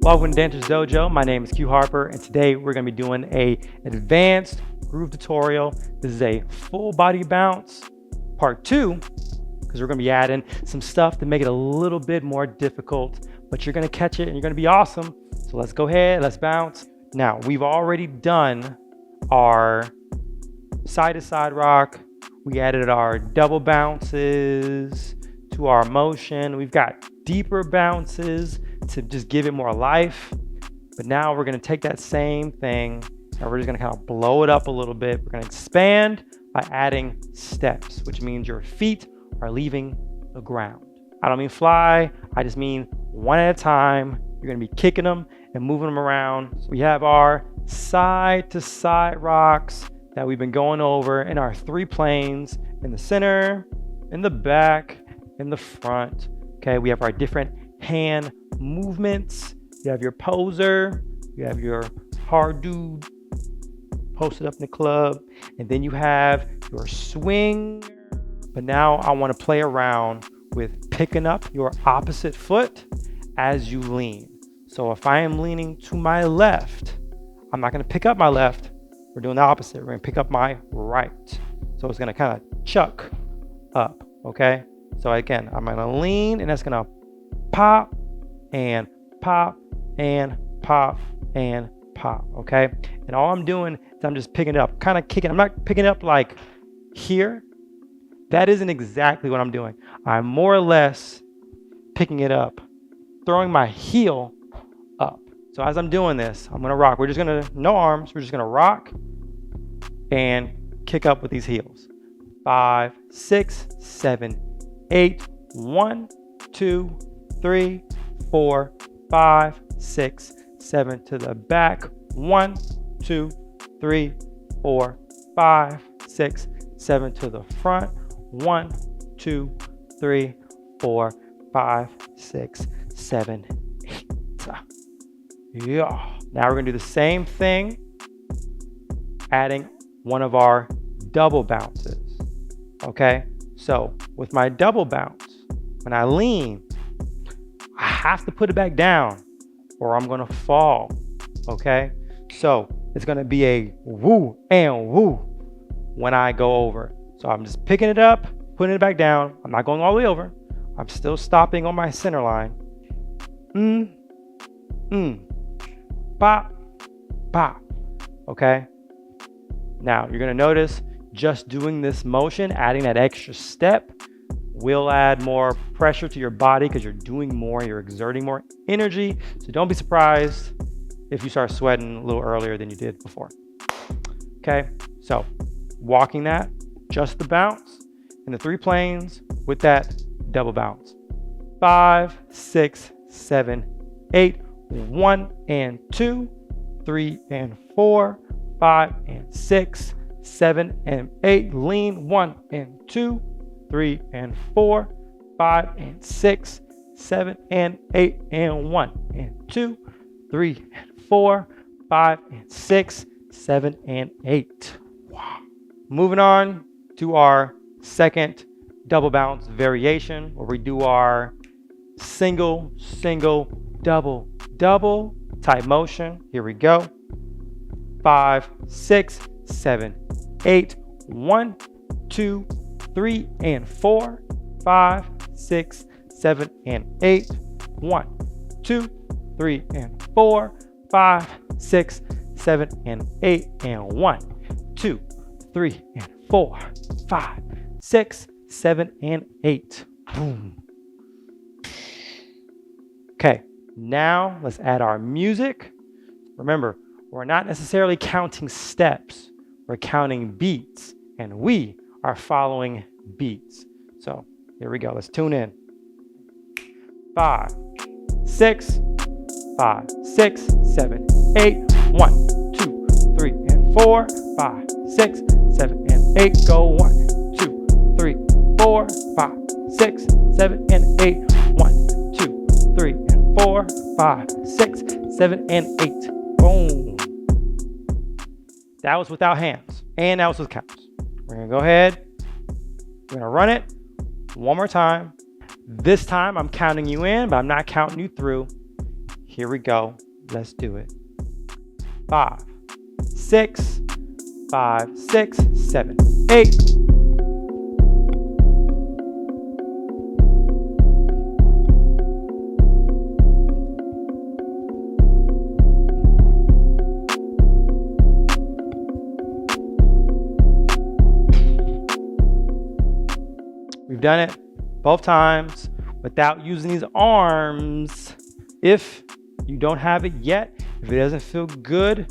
Welcome to Dancers Dojo. My name is Q Harper, and today we're going to be doing a advanced groove tutorial. This is a full body bounce part 2, because we're going to be adding some stuff to make it a little bit more difficult, but you're going to catch it and you're going to be awesome. So let's go ahead, let's bounce. Now, we've already done our side to side rock. We added our double bounces to our motion. We've got deeper bounces to just give it more life. But now we're going to take that same thing and we're just going to kind of blow it up a little bit. We're going to expand by adding steps, which means your feet are leaving the ground. I don't mean fly, I just mean one at a time. You're going to be kicking them and moving them around. So we have our side to side rocks that we've been going over in our 3 planes, in the center, in the back, in the front. Okay, we have our different hand movements. You have your poser, you have your hard dude posted up in the club, and then you have your swing. But now I want to play around with picking up your opposite foot as you lean. So if I am leaning to my left, I'm not going to pick up my left. We're doing the opposite. We're going to pick up my right. So it's going to kind of chuck up, okay? So again, I'm going to lean, and that's going to pop and pop and pop and pop, okay? And all I'm doing is I'm just picking it up, kind of kicking. I'm not picking it up like here. That isn't exactly what I'm doing. I'm more or less picking it up, throwing my heel up. So as I'm doing this, I'm going to rock. We're just going to, no arms, we're just going to rock and kick up with these heels. 5, 6, 7, 8, 1, 2, 3, 4, 5, 6, 7 to the back. 1, 2, 3, 4, 5, 6, 7 to the front. 1, 2, 3, 4, 5, 6, 7, 8. Yeah. Now we're going to do the same thing, adding one of our double bounces. Okay, so with my double bounce, when I lean, I have to put it back down or I'm going to fall. Okay, so it's going to be a woo and woo when I go over. So I'm just picking it up, putting it back down. I'm not going all the way over. I'm still stopping on my center line. Pop, pop. Okay. Now you're going to notice just doing this motion, adding that extra step, will add more pressure to your body because you're doing more, you're exerting more energy. So don't be surprised if you start sweating a little earlier than you did before. Okay. So walking that, just the bounce in the 3 planes with that double bounce. 5, 6, 7, 8, 1 and 2, 3 and 4, 5 and 6, 7 and 8. Lean. 1 and 2, 3 and 4, 5 and 6, 7 and 8, and 1 and 2, 3 and 4, 5 and 6, 7 and 8. Wow. Moving on to our second double bounce variation, where we do our single, single, double, double type motion. Here we go. 5, 6, 7, 8, 1, 2, 3 and 4, 5, 6, 7 and 8, 1, 2, 3 and 4, 5, 6, 7 and 8, and 1, 2, 3 and 4, 5, 6, 7 and 8. Boom. Okay, now let's add our music. Remember, we're not necessarily counting steps, we're counting beats, and we are following beats. So here we go, let's tune in. 5, 6, 5, 6, 7, 8, 1, 2, 3 and 4, 5, 6, 7 and 8. Go 1, 2, 3, 4, 5, 6, 7 and 8. 1, 2, 3 and 4, 5, 6, 7 and 8. Boom. That was without hands, and that was with counts. We're gonna go ahead, we're gonna run it one more time. This time I'm counting you in, but I'm not counting you through. Here we go. Let's do it. 5, 6, 5, 6, 7, 8. We've done it both times without using these arms. If you don't have it yet, if it doesn't feel good,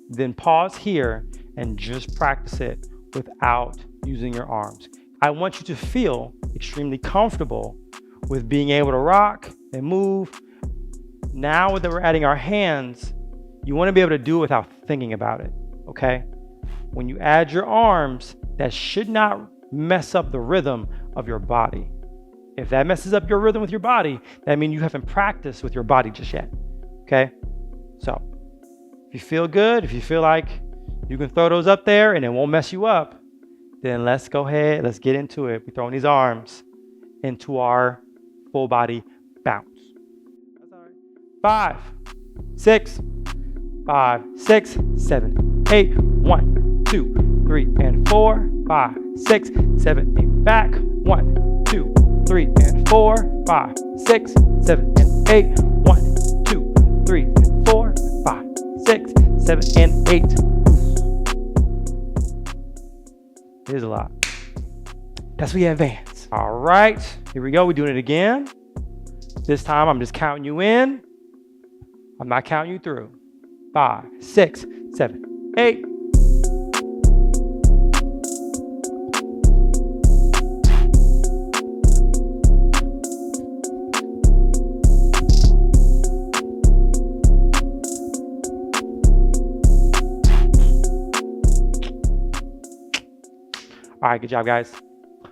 then pause here and just practice it without using your arms. I want you to feel extremely comfortable with being able to rock and move. Now that we're adding our hands, you want to be able to do it without thinking about it, okay? When you add your arms, that should not mess up the rhythm of your body. If that messes up your rhythm with your body, that means you haven't practiced with your body just yet, okay? So if you feel good, if you feel like you can throw those up there and it won't mess you up, then let's go ahead, let's get into it. We're throwing these arms into our full body bounce. 5, 6, 5, 6, 7, 8. 1, 2, 3, and 4. 5, 6, 7, 8. Back. 1, 2, 3, and 4. 5, 6, 7, and 8. 1, 2, 3, and 4. 5, 6, 7, and 8. Here's a lot. That's we advance. All right, here we go. We're doing it again. This time I'm just counting you in. I'm not counting you through. 5, 6, 7, 8. All right, good job, guys.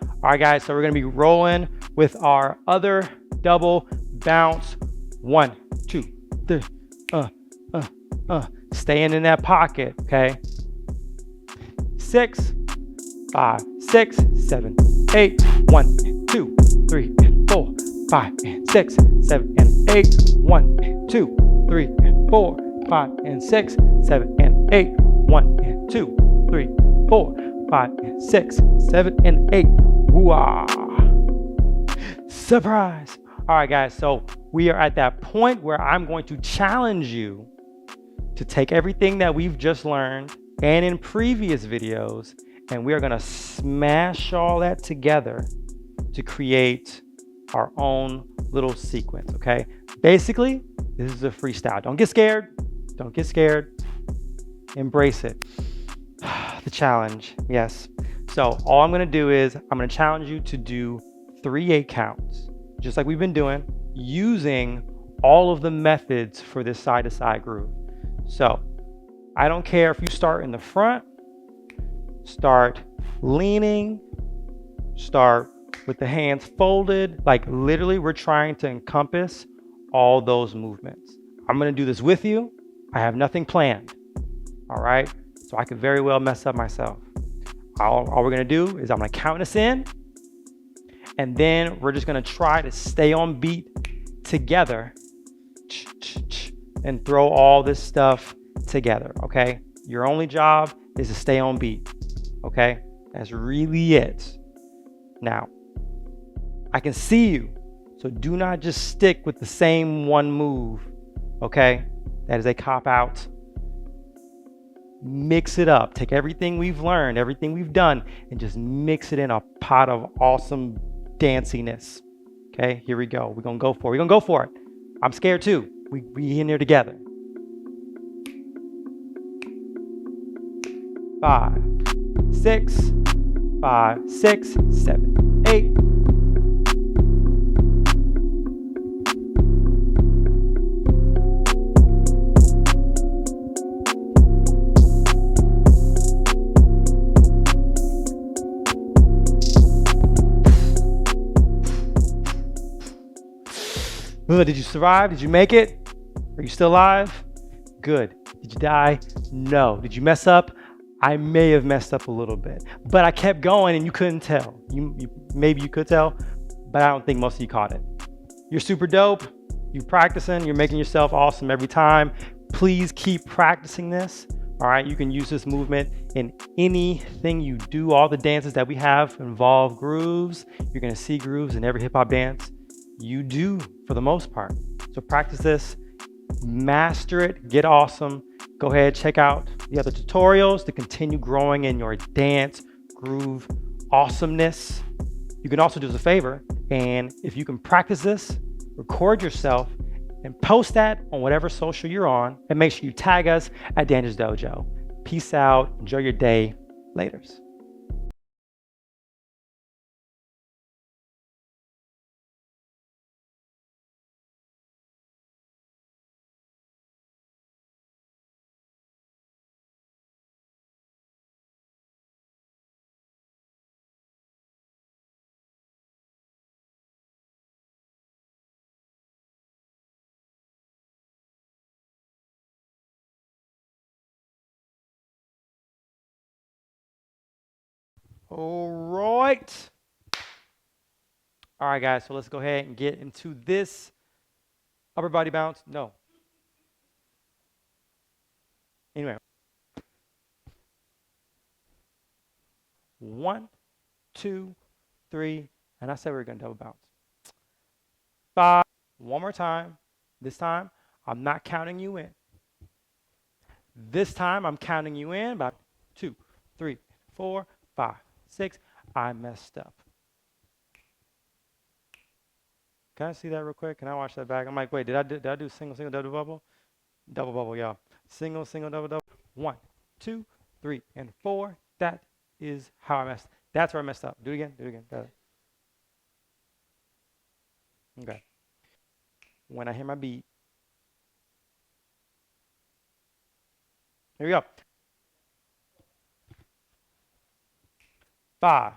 All right, guys, so we're gonna be rolling with our other double bounce. 1, 2, 3, staying in that pocket, okay? 6, 5, 6, 7, 8. 1, 2, 3, and 4. 5, and 6, 7, and 8. 1, 2, 3, and 4. 5, and 6, 7, and 8. 1, and 2, 3, 4. 5, and 6, 7, and 8. Woo-ah. Surprise. All right, guys, so we are at that point where I'm going to challenge you to take everything that we've just learned and in previous videos, and we are gonna smash all that together to create our own little sequence, okay? Basically, this is a freestyle. Don't get scared. Don't get scared. Embrace it. The challenge, yes. So all I'm gonna do is I'm gonna challenge you to do 3 8 counts, just like we've been doing, using all of the methods for this side-to-side groove. So I don't care if you start in the front, start leaning, start with the hands folded, like literally we're trying to encompass all those movements. I'm gonna do this with you. I have nothing planned, all right? So I could very well mess up myself. All we're gonna do is I'm gonna count us in, and then we're just gonna try to stay on beat together and throw all this stuff together, okay? Your only job is to stay on beat, okay? That's really it. Now, I can see you, so do not just stick with the same one move, okay? That is a cop-out. Mix it up. Take everything we've learned, everything we've done, and just mix it in a pot of awesome danciness. Okay, here we go. We're gonna go for it. We're gonna go for it. I'm scared too. We in there together. 5, 6, 5, 6, 7, 8. Did you survive? Did you make it? Are you still alive? Good. Did you die? No. Did you mess up? I may have messed up a little bit, but I kept going and you couldn't tell. Maybe you could tell, but I don't think most of you caught it. You're super dope. You practicing, you're making yourself awesome every time. Please keep practicing this. All right, you can use this movement in anything you do. All the dances that we have involve grooves. You're gonna see grooves in every hip hop dance you do for the most part. So practice this, master it, get awesome. Go ahead, check out the other tutorials to continue growing in your dance groove awesomeness. You can also do us a favor, and if you can practice this, record yourself and post that on whatever social you're on, and make sure you tag us at Daniel's Dojo. Peace out, enjoy your day, laters. All right. All right, guys, so let's go ahead and get into this upper body bounce. No. Anyway, 1, 2, 3, and I said we were going to double bounce. 5, one more time. This time, I'm not counting you in. This time, I'm counting you in by 2, 3, 4, 5, 6. I messed up. Can I see that real quick? Can I watch that back? I'm like, wait, did I do single, single, double bubble? Double bubble, y'all. Single, single, double, double. 1, 2, 3, and 4. That is how I messed. That's where I messed up. Do it again. Do it again. Okay. When I hear my beat, here we go. 5,